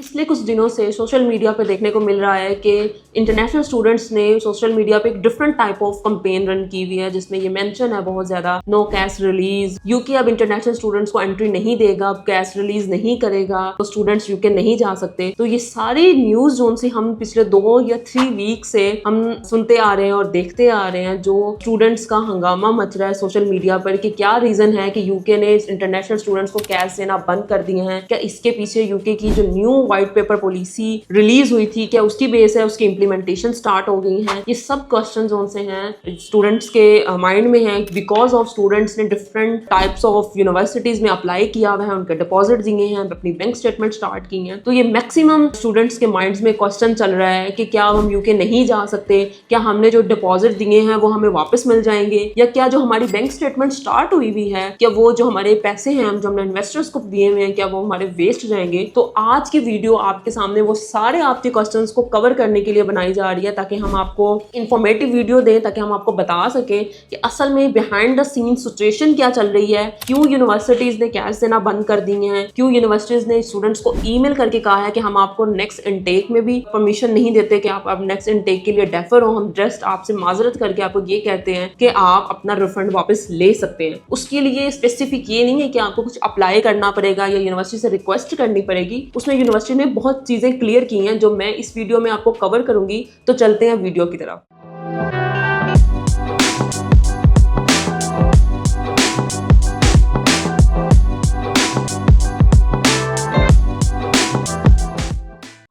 पिछले कुछ दिनों से सोशल मीडिया पे देखने को मिल रहा है कि इंटरनेशनल स्टूडेंट्स ने सोशल मीडिया पे एक different type of campaign run की हुई है, जिसमें ये मेंशन है बहुत ज्यादा, नो कैश रिलीज, यूके अब इंटरनेशनल स्टूडेंट्स को एंट्री नहीं देगा, अब कैश रिलीज नहीं करेगा, तो स्टूडेंट्स यूके नहीं जा सकते। तो ये सारी न्यूज जो से हम पिछले 2 या 3 वीक से हम सुनते आ रहे हैं और देखते आ रहे हैं, जो स्टूडेंट्स का हंगामा मच रहा है सोशल मीडिया पर कि क्या रीजन है कि यूके ने इंटरनेशनल स्टूडेंट्स को कैश देना बंद कर दिए हैं, क्या इसके पीछे यूके की जो new white paper policy release हुई थी, क्या उसकी बेस है, उसकी इम्प्लीमेंटेशन स्टार्ट हो गई है। ये सब क्वेश्चन जो से हैं स्टूडेंट्स के माइंड में है, बिकॉज ऑफ स्टूडेंट्स ने डिफरेंट टाइप्स ऑफ यूनिवर्सिटीज में अप्लाई किया हुआ है, उनके डिपॉजिट दिए हैं, अपनी बैंक स्टेटमेंट स्टार्ट की हैं। तो ये मैक्सिमम स्टूडेंट्स के माइंड्स में क्वेश्चन चल रहा है कि क्या हम यूके नहीं जा सकते, क्या हमने जो डिपॉजिट दिए हैं वो हमें वापस मिल जाएंगे, या क्या जो हमारी बैंक स्टेटमेंट स्टार्ट हुई हुई है, क्या वो जो हमारे पैसे हैं जो हमने इन्वेस्टर्स को दिए हुए हैं, क्या वो हमारे वेस्ट जाएंगे। तो आज की वीडियो आपके सामने वो सारे आपके क्वेश्चंस को कवर करने के लिए बनाई जा रही है, ताकि हम आपको इंफॉर्मेटिव वीडियो दें, ताकि हम आपको बता सकें कि असल में बिहाइंड द सीन सिचुएशन क्या चल रही है, क्यों यूनिवर्सिटीज ने कैश देना बंद कर दिए हैं, क्यों यूनिवर्सिटीज ने स्टूडेंट्स को ईमेल करके कहा है कि हम आपको नेक्स्ट इनटेक में भी परमिशन नहीं देते कि आप नेक्स्ट इनटेक के लिए डेफर हो, हम जस्ट आपसे माजरत करके आपको ये कहते हैं कि आप अपना रिफंड वापस ले सकते हैं। उसके लिए स्पेसिफिक ये नहीं है कि आपको कुछ अप्लाई करना पड़ेगा या यूनिवर्सिटी से रिक्वेस्ट करनी पड़ेगी, उसमें यूनिवर्सिटी ने बहुत चीजें क्लियर की हैं जो मैं इस वीडियो में आपको कवर करूंगी। तो चलते हैं वीडियो की तरफ।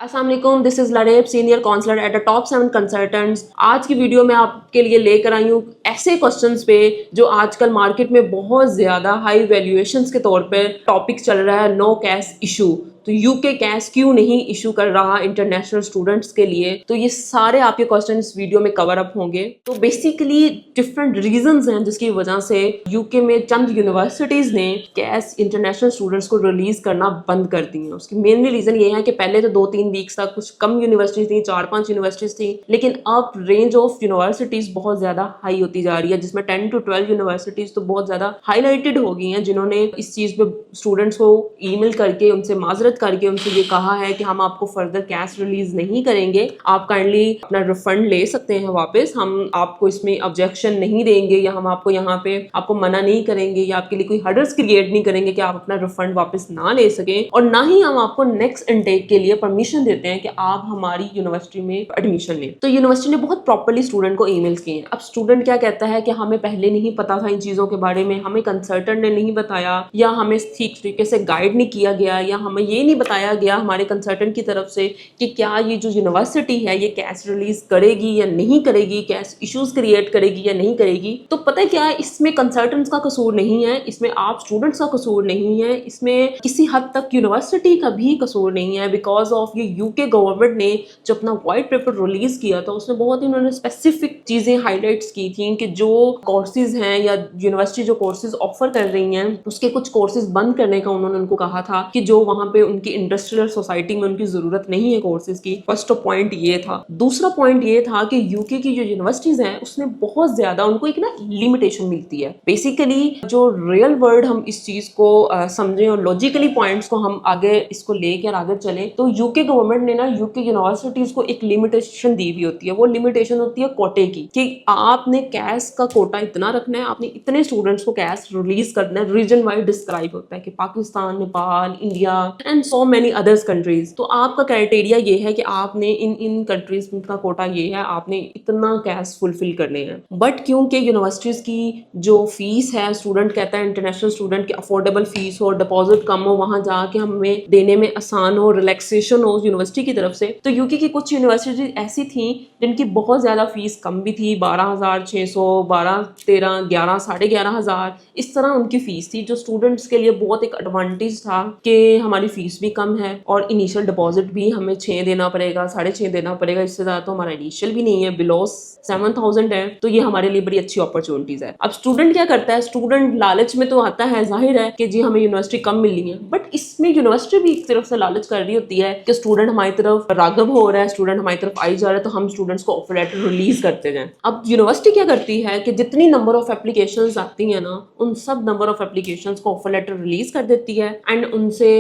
अस्सलाम वालेकुम, this is Laraib, senior counsellor at the top 7 consultants. आज की वीडियो में आपके लिए लेकर आई हूँ ऐसे क्वेश्चंस पे जो आजकल मार्केट में बहुत ज्यादा हाई वैल्यूएशंस के तौर पे टॉपिक चल रहा है, नो कैश इशू। तो यूके कैश क्यों नहीं इशू कर रहा इंटरनेशनल स्टूडेंट्स के लिए, तो ये सारे आपके क्वेश्चन इस वीडियो में कवर अप होंगे। तो बेसिकली डिफरेंट रीजंस हैं जिसकी वजह से यूके में चंद यूनिवर्सिटीज ने कैश इंटरनेशनल स्टूडेंट्स को रिलीज करना बंद कर दी है। उसकी मेनली रीजन ये है कि पहले तो 2-3 वीक्स तक कुछ कम यूनिवर्सिटीज थी, 4-5 यूनिवर्सिटीज थी, लेकिन अब रेंज ऑफ यूनिवर्सिटीज बहुत ज्यादा हाई होती जा रही है, जिसमें 10 to 12 यूनिवर्सिटीज तो बहुत ज्यादा हाईलाइटेड हो गई हैं, जिन्होंने इस चीज पे स्टूडेंट्स को ईमेल करके उनसे माजरत करके उनसे ये कहा है कि हम आपको फर्दर कैश रिलीज नहीं करेंगे, आप काइंडली अपना रिफंड ले सकते हैं वापस, हम आपको इसमें ऑब्जेक्शन नहीं देंगे, या हम आपको यहाँ पे आपको मना नहीं करेंगे, या आपके लिए कोई हर्डल्स क्रिएट नहीं करेंगे कि आप अपना रिफंड वापस ना ले सकें, और ना ही हम आपको नेक्स्ट इनटेक के लिए परमिशन देते हैं कि आप हमारी यूनिवर्सिटी में एडमिशन लें। तो यूनिवर्सिटी ने बहुत प्रॉपर्ली स्टूडेंट को ईमेल्स किए हैं। अब स्टूडेंट क्या कहता है कि हमें पहले नहीं पता था इन चीजों के बारे में, हमें कंसल्टेंट ने नहीं बताया, या हमें ठीक तरीके से गाइड नहीं किया गया, या हमें ये नहीं बताया गया हमारे कंसल्टेंट की तरफ से कि क्या ये जो यूनिवर्सिटी है ये कैश रिलीज करेगी या नहीं करेगी, कैश इश्यूज क्रिएट करेगी या नहीं करेगी। तो पता है क्या है, इसमें कंसल्टेंट्स का कसूर नहीं है, इसमें आप स्टूडेंट्स का कसूर नहीं है, इसमें किसी हद तक यूनिवर्सिटी का भी कसूर नहीं है, बिकॉज ऑफ ये यूके गवर्नमेंट ने जो अपना व्हाइट पेपर रिलीज किया था उसमें बहुत ही उन्होंने स्पेसिफिक चीजें हाईलाइट्स की थी कि जो कोर्सेज हैं या यूनिवर्सिटी जो कोर्सेज ऑफर कर रही हैं उसके कुछ कोर्सेज बंद करने का उन्होंने उनको कहा था कि जो वहां पे उनकी इंडस्ट्रियल सोसाइटी में उनकी जरूरत नहीं है कोर्सेज की। फर्स्ट पॉइंट ये था। दूसरा पॉइंट ये था कि यूके की जो यूनिवर्सिटीज हैं उसमें बहुत ज्यादा उनको एक ना लिमिटेशन मिलती है। बेसिकली जो रियल वर्ल्ड हम इस चीज को समझें और लॉजिकली पॉइंट्स को हम आगे इसको लेकर आगे चले, तो यूके गवर्नमेंट ने ना यूके यूनिवर्सिटीज को एक लिमिटेशन दी हुई होती है। वो लिमिटेशन होती है कोटे की, कि आपने कैश का कोटा इतना रखना है, आपने इतने स्टूडेंट्स को कैश रिलीज करना है। रीजन वाइज डिस्क्राइब होता है कि Pakistan, Nepal, India and so many others countries. तो आपका क्राइटेरिया ये है कि आपने इन कंट्रीज का कोटा ये है, आपने इतना कैश फुलफिल करने हैं। बट क्योंकि यूनिवर्सिटीज की जो फीस है, स्टूडेंट कहता है इंटरनेशनल स्टूडेंट की अफोर्डेबल फीस हो, डिपॉजिट कम हो, वहां जाके हमें देने में आसान हो, रिलैक्सेशन हो यूनिवर्सिटी की तरफ से। तो यूके की कुछ यूनिवर्सिटी ऐसी थी जिनकी बहुत ज्यादा फीस कम भी थी, 12,600, 12, 13, 11, 11,500 इस तरह उनकी फीस थी, जो स्टूडेंट्स के लिए बहुत एक एडवांटेज था कि हमारी फीस भी कम है और इनिशियल डिपॉजिट भी हमें 6 देना पड़ेगा, 6.5 देना पड़ेगा, इससे ज्यादा तो हमारा इनिशियल भी नहीं है, बिलो 7,000 है। तो ये हमारे लिए बड़ी अच्छी अपॉर्चुनिटीज है। अब स्टूडेंट क्या करता है, स्टूडेंट लालच में तो आता है, जाहिर है कि जी हमें यूनिवर्सिटी कम मिल रही है, बट इसमें यूनिवर्सिटी भी एक तरफ से लालच कर रही होती है कि स्टूडेंट हमारी तरफ रागब हो रहा है, स्टूडेंट हमारी तरफ आई जा रहा है, तो हम स्टूडेंट्स को ऑफर लेटर रिलीज करते जाएं। अब यूनिवर्सिटी क्या करती है कि जितनी नंबर ऑफ एप्लीकेशंस आती है ना, उन सब नंबर ऑफ एप्लीकेशंस को ऑफर लेटर रिलीज कर देती है एंड उनसे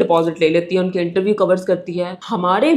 डिपॉजिट ले लेती है, उनके इंटरव्यू कवर्स करती है।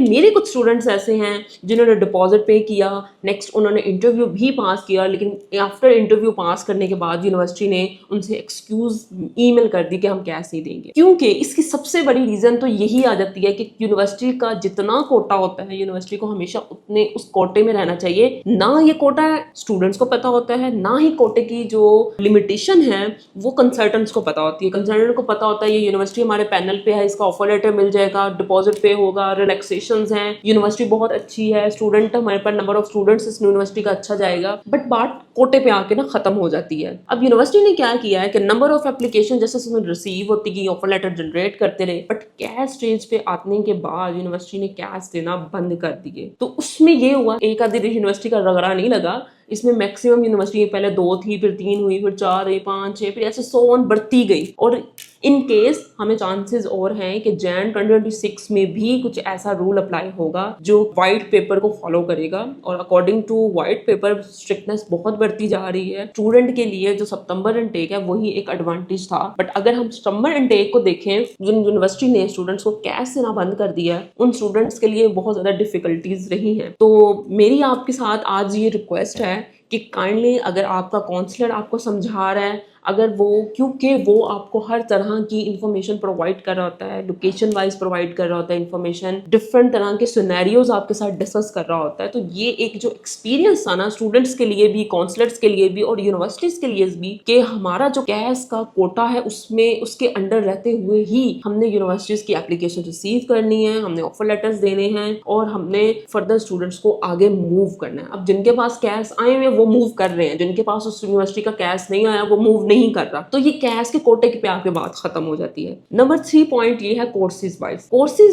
मेरे कुछ स्टूडेंट्स ऐसे हैं जिन्होंने डिपॉजिट पे किया, नेक्स्ट उन्होंने इंटरव्यू भी पास किया, लेकिन आफ्टर इंटरव्यू पास करने के बाद यूनिवर्सिटी ने उनसे एक्सक्यूज ईमेल कर दी कि हम कैश नहीं देंगे। क्योंकि इसकी सबसे बड़ी रीजन तो यही आ जाती है कि यूनिवर्सिटी का जितना कोटा होता है, यूनिवर्सिटी को हमेशा उतने उस कोटे में रहना चाहिए। ना ये कोटा स्टूडेंट्स को पता होता है, ना ही कोटे की जो लिमिटेशन है वो कंसल्टेंट्स को पता होती है। कंसल्टेंट को पता होता है ये यूनिवर्सिटी हमारे पैनल पे है, इसका ऑफर लेटर मिल जाएगा, डिपॉजिट पे होगा, रिलैक्सेशंस हैं, यूनिवर्सिटी बहुत अच्छी है, स्टूडेंट हमारे पास नंबर ऑफ स्टूडेंट्स इस यूनिवर्सिटी का अच्छा जाएगा। बट बात कोटे पे आके ना खत्म हो जाती है। अब यूनिवर्सिटी ने क्या किया है कि नंबर ऑफ एप्लीकेशन जैसे उसमें रिसीव होती गई, ऑफर लेटर जनरेट करते रहे, बट कैश स्टेज पे आने के बाद यूनिवर्सिटी ने कैश देना बंद कर दिए। तो उसमें ये हुआ, एक आधी यूनिवर्सिटी का रगड़ा नहीं लगा, इसमें मैक्सिमम यूनिवर्सिटी पहले 2 थी, फिर 3 हुई, फिर 4 हुई, 5, 6, फिर ऐसे 100 बढ़ती गई। और इन केस हमें चांसेस और हैं कि जैन 2026 में भी कुछ ऐसा रूल अप्लाई होगा जो व्हाइट पेपर को फॉलो करेगा। और according to white paper strictness बहुत बढ़ती जा रही है। स्टूडेंट के लिए जो सितंबर इनटेक है वही एक एडवांटेज था, बट अगर हम सितंबर इनटेक को देखें, जिन यूनिवर्सिटी ने स्टूडेंट्स को कैश देना बंद कर दिया है, उन स्टूडेंट्स के लिए बहुत ज्यादा डिफिकल्टीज रही हैं। तो मेरी आपके साथ आज ये रिक्वेस्ट है कि काइंडली अगर आपका काउंसलर आपको समझा रहा है, अगर वो, क्योंकि वो आपको हर तरह की इंफॉर्मेशन प्रोवाइड कर रहा होता है, लोकेशन वाइज प्रोवाइड कर रहा होता है इंफॉर्मेशन, डिफरेंट तरह के सिनेरियोज आपके साथ डिस्कस कर रहा होता है, तो ये एक जो एक्सपीरियंस था ना स्टूडेंट्स के लिए भी, काउंसलर्स के लिए भी और यूनिवर्सिटीज के लिए भी, कि हमारा जो कैश का कोटा है उसमें उसके अंडर रहते हुए ही हमने यूनिवर्सिटीज की एप्लीकेशन रिसीव करनी है, हमने ऑफर लेटर्स देने हैं और हमने फर्दर स्टूडेंट्स को आगे मूव करना है। अब जिनके पास कैश आए हुए वो मूव कर रहे हैं, जिनके पास उस यूनिवर्सिटी का कैश नहीं आया वो मूव नहीं कर रहा। तो ये कैश के कोटे पे आके बात खत्म हो जाती है। नंबर 3 पॉइंट ये है कोर्सेज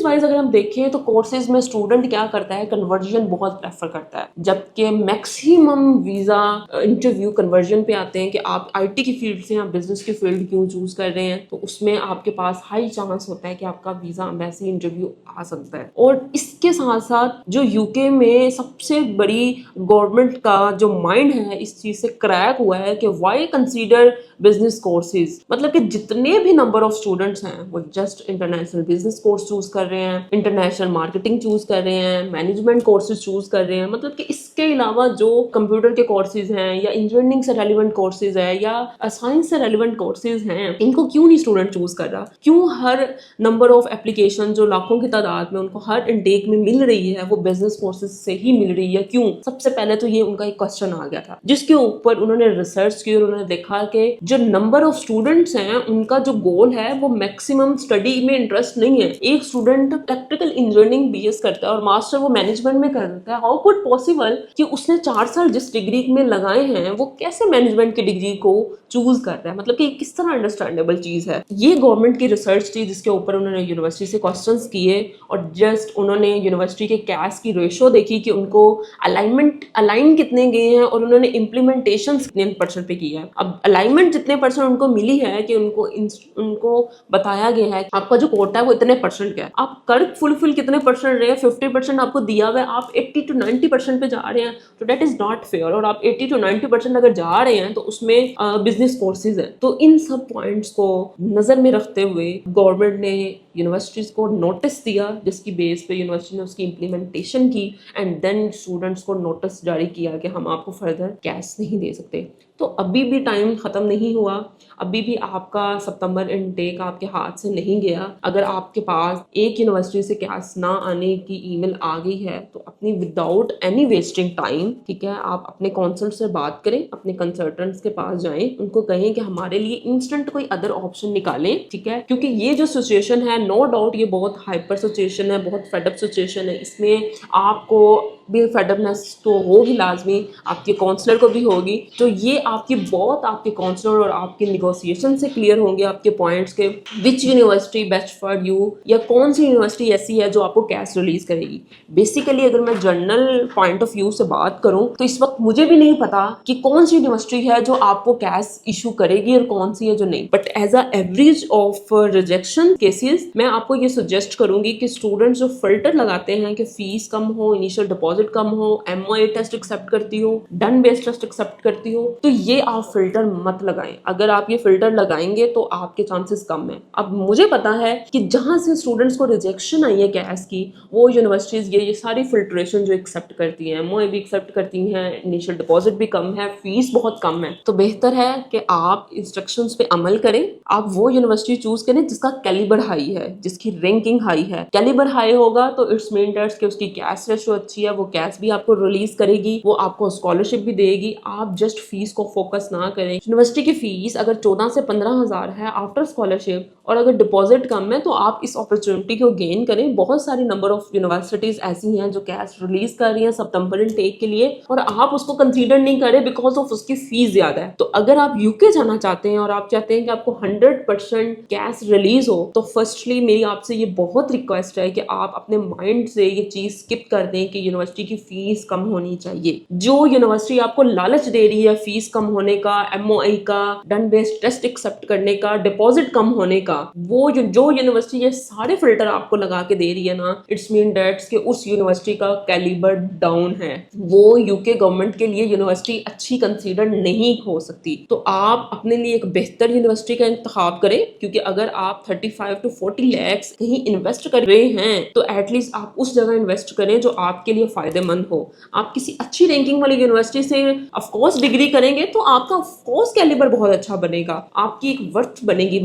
वाइज अगर हम देखें तो कोर्सेज में स्टूडेंट क्या करता है, कन्वर्जन बहुत प्रेफर करता है, जबकि मैक्सिमम वीजा इंटरव्यू कन्वर्जन पे आते हैं कि आप आईटी की फील्ड से आप बिजनेस की फील्ड क्यों चूज कर रहे हैं, तो उसमें आपके पास हाई चांस होता है कि आपका वीजा एम्बेसी इंटरव्यू आ सकता है। और इसके साथ साथ जो यूके में सबसे बड़ी गवर्नमेंट का जो माइंड है इस चीज से क्रैक हुआ है कि व्हाई कंसीडर बिजनेस कोर्सेज, मतलब कि जितने भी नंबर ऑफ स्टूडेंट्स हैं वो just international business course choose कर रहे हैं, इंटरनेशनल मार्केटिंग चूज कर रहे हैं, मैनेजमेंट कोर्सेज चूज कर रहे हैं, मतलब कि इसके अलावा जो कंप्यूटर के कोर्सेज हैं या इंजीनियरिंग से रेलिवेंट कोर्सेज है या साइंस से रेलिवेंट कोर्सेज हैं, इनको क्यों नहीं स्टूडेंट चूज कर रहा? क्यों हर नंबर ऑफ एप्लीकेशन जो लाखों की तादाद में उनको हर इनटेक में मिल रही है वो बिजनेस कोर्सेज से ही मिल रही है? क्यों? सबसे पहले तो ये उनका एक क्वेश्चन आ गया था, जिसके ऊपर उन्होंने रिसर्च की और उन्होंने देखा कि जो नंबर ऑफ स्टूडेंट्स हैं उनका जो गोल है वो मैक्सिमम स्टडी में इंटरेस्ट नहीं है। एक स्टूडेंट इलेक्ट्रिकल इंजीनियरिंग बीएस करता है और मास्टर वो मैनेजमेंट में करता है, हाउ कुड पॉसिबल कि उसने 4 साल जिस डिग्री में लगाए हैं वो कैसे मैनेजमेंट की डिग्री को चूज कर रहा है? मतलब कि किस तरह अंडरस्टैंडेबल चीज है? ये गवर्नमेंट की रिसर्च थी जिसके ऊपर उन्होंने यूनिवर्सिटी से क्वेश्चंस किए और जस्ट उन्होंने यूनिवर्सिटी के कैश की रेशो देखी कि उनको अलाइन कितने गए हैं और उन्होंने इम्प्लीमेंटेशन कितने % पे किया है। अब अलाइनमेंट जितने % उनको मिली है कि उनको बताया गया है आपका जो कोटा है वो इतने % का है, आप कर फुलफिल कितने % रहे, 50% आपको दिया हुआ है, आप 80 to 90% पे जा रहे हैं, तो डेट इज नॉट फेयर। और आप 80 to 90% अगर जा रहे हैं तो उसमें बिजनेस कोर्सेज है। तो इन सब पॉइंट्स को नजर में रखते हुए गवर्नमेंट ने यूनिवर्सिटीज को नोटिस दिया, जिसकी बेस पे यूनिवर्सिटी ने उसकी इम्प्लीमेंटेशन की एंड देन स्टूडेंट्स को नोटिस जारी किया कि हम आपको फर्दर कैश नहीं दे सकते। तो अभी भी टाइम खत्म नहीं हुआ, अभी भी आपका सितंबर इनटेक आपके हाथ से नहीं गया। अगर आपके पास एक यूनिवर्सिटी से कैश ना आने की ईमेल आ गई है तो अपनी विदाउट एनी वेस्टिंग टाइम, ठीक है, आप अपने काउंसिल से बात करें, अपने कंसल्टेंट्स के पास जाएं, उनको कहें कि हमारे लिए इंस्टेंट कोई अदर ऑप्शन निकालें, ठीक है, क्योंकि ये जो सिचुएशन है नो डाउट ये बहुत हाइपर सिचुएशन है, बहुत फेडअप सिचुएशन है। इसमें आपको भी फेडअपनेस तो होगी लाजमी, आपके काउंसलर को भी होगी। तो ये आपके काउंसलर और आपके निगोशिएशन से क्लियर होंगे आपके पॉइंट्स के which university best for you, या कौन सी यूनिवर्सिटी ऐसी है जो आपको कैश रिलीज करेगी। बेसिकली अगर मैं जनरल पॉइंट ऑफ व्यू से बात करूं तो इस वक्त मुझे भी नहीं पता कि कौन सी यूनिवर्सिटी है जो आपको कैश इशू करेगी और कौन सी है जो नहीं, but as a average of rejection cases मैं आपको ये सजेस्ट करूंगी कि स्टूडेंट्स जो फिल्टर लगाते हैं कि फीस कम हो, इनिशियल डिपॉजिट कम हो, MOA टेस्ट एक्सेप्ट करती हो, डन बेस्ड टेस्ट एक्सेप्ट करती हो, तो یہ آپ فلٹر مت لگائیں. اگر آپ یہ فلٹر لگائیں گے تو آپ کے چانسز کم ہیں. اب مجھے پتا ہے کہ جہاں سے اسٹوڈنٹس کو ریجیکشن آئی ہے کیس کی وہ یونیورسٹیز یہ ساری فلٹریشن جو ایکسیپٹ کرتی ہیں, MOA بھی ایکسیپٹ کرتی ہیں, انیشیل ڈپازٹ بھی کم ہے, فیس بہت کم ہے. تو بہتر ہے کہ آپ انسٹرکشنز پہ عمل کریں. آپ وہ یونیورسٹی چوز کریں جس کا کیلیبر ہائی ہے, جس کی رینکنگ ہائی ہے. کیلیبر ہائی ہوگا تو اٹس مین دیٹس کہ اس کی کیش ریشو اچھی ہے, وہ کیش بھی آپ کو ریلیز کرے گی, وہ آپ کو اسکالرشپ بھی دے گی. آپ جسٹ فیس کو فوکس نہ کریں. یونیورسٹی کی فیس اگر 14 سے 15,000 ہے آفٹر اسکالرشپ, اور اگر ڈپازٹ کم ہے تو آپ اس اپرچونٹی کو گین کریں. بہت ساری نمبر آف یونیورسٹیز ایسی ہیں جو کیش ریلیز کر رہی ہیں سپٹمبر انٹیک کے لیے, اور آپ اس کو کنسیڈر نہیں کریں بیکاز آف اس کی فیس زیادہ ہے. تو اگر آپ UK جانا چاہتے ہیں اور آپ چاہتے ہیں کہ آپ کو 100% کیش ریلیز ہو, تو فرسٹلی میری آپ سے یہ بہت ریکویسٹ ہے کہ آپ اپنے مائنڈ سے یہ چیز اسکپ کر دیں کہ یونیورسٹی کی فیس کم ہونی چاہیے. جو یونیورسٹی آپ کو لالچ دے رہی ہے فیس کم ہونے کا, MOA کا, ڈن بیسڈ ٹیسٹ ایکسیپٹ کرنے کا, ڈپازٹ کم ہونے کا, وہ جو یونیورسٹی یہ سارے فلٹر آپ کو لگا کے دے رہی ہے نا, اٹس مین دیٹس کہ اس یونیورسٹی کا کیلیبر ڈاؤن ہے. وہ UK گورنمنٹ کے لیے یونیورسٹی اچھی کنسیڈر نہیں ہو سکتی. تو آپ اپنے لیے ایک بہتر یونیورسٹی کا انتخاب کریں, کیونکہ اگر آپ 35 to 40 lakhs کہیں انویسٹ کر رہے ہیں تو ایٹ لیسٹ آپ اس جگہ انویسٹ کریں جو آپ کے لیے فائدہ مند ہو. آپ کسی اچھی رینکنگ والی یونیورسٹی سے آف کورس ڈگری کریں گے تو آپ کا آف کورس کیلیبر بہت اچھا بنے گا. آپ کی ایک ورتھ بنے گی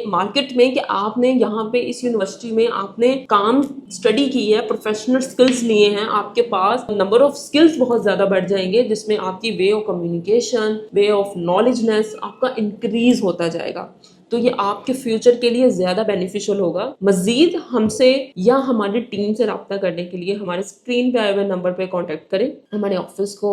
مارکیٹ میں کہ آپ نے یہاں پہ اس یونیورسٹی میں آپ نے کام اسٹڈی کی ہے, پروفیشنل سکلز لیے ہیں, آپ کے پاس نمبر آف سکلز بہت زیادہ بڑھ جائیں گے, جس میں آپ کی way of communication, way of knowledges آپ کا انکریز ہوتا جائے گا. تو یہ آپ کے فیوچر کے لیے زیادہ بینیفیشل ہوگا. مزید ہم سے یا ہماری ٹیم سے رابطہ کرنے کے لیے ہمارے اسکرین پہ آئے ہوئے نمبر پہ کانٹیکٹ کریں, ہمارے آفس کو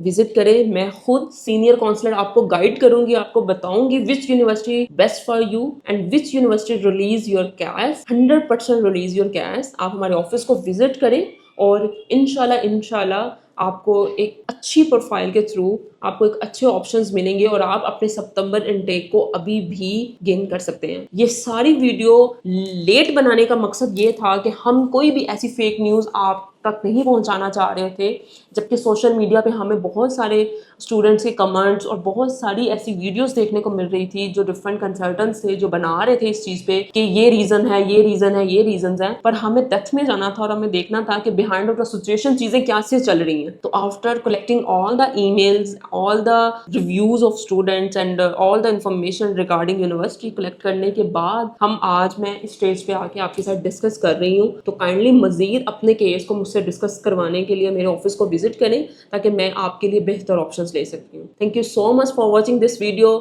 وزٹ کریں. میں خود سینئر کاؤنسلر آپ کو گائیڈ کروں گی, آپ کو بتاؤں گی which university best for you and which university release your cash, 100% release your cash. آپ ہمارے آفس کو وزٹ کریں اور انشاءاللہ آپ کو ایک اچھی پروفائل کے تھرو آپ کو ایک اچھے آپشنز ملیں گے اور آپ اپنے سپتمبر انٹیک کو ابھی بھی گین کر سکتے ہیں. یہ ساری ویڈیو لیٹ بنانے کا مقصد یہ تھا کہ ہم کوئی بھی ایسی فیک نیوز آپ تک نہیں پہنچانا چاہ رہے تھے, جبکہ سوشل میڈیا پہ ہمیں بہت سارے اسٹوڈنٹس کے کمنٹس اور بہت ساری ایسی ویڈیوز دیکھنے کو مل رہی تھی جو ڈفرینٹ کنسلٹنٹس تھے جو بنا رہے تھے اس چیز پہ کہ یہ ریزن ہے, یہ ریزن ہے, یہ ریزنز ہیں. پر ہمیں ڈیپتھ میں جانا تھا اور ہمیں دیکھنا تھا کہ بیہائنڈ آف دا سچویشن چیزیں کیا سے چل رہی ہیں. تو after collecting all the emails, all the reviews of students and all the information regarding university collect کرنے کے بعد میں اس اسٹیج پہ آ کے آپ کے ساتھ ڈسکس کر رہی ہوں. تو کائنڈلی مزید اپنے کیس کو مجھ سے ڈسکس کروانے کے لیے میرے آفس کو وزٹ کریں تاکہ میں آپ کے لیے بہتر آپشنز لے سکتی ہوں. Thank you so much for watching this video.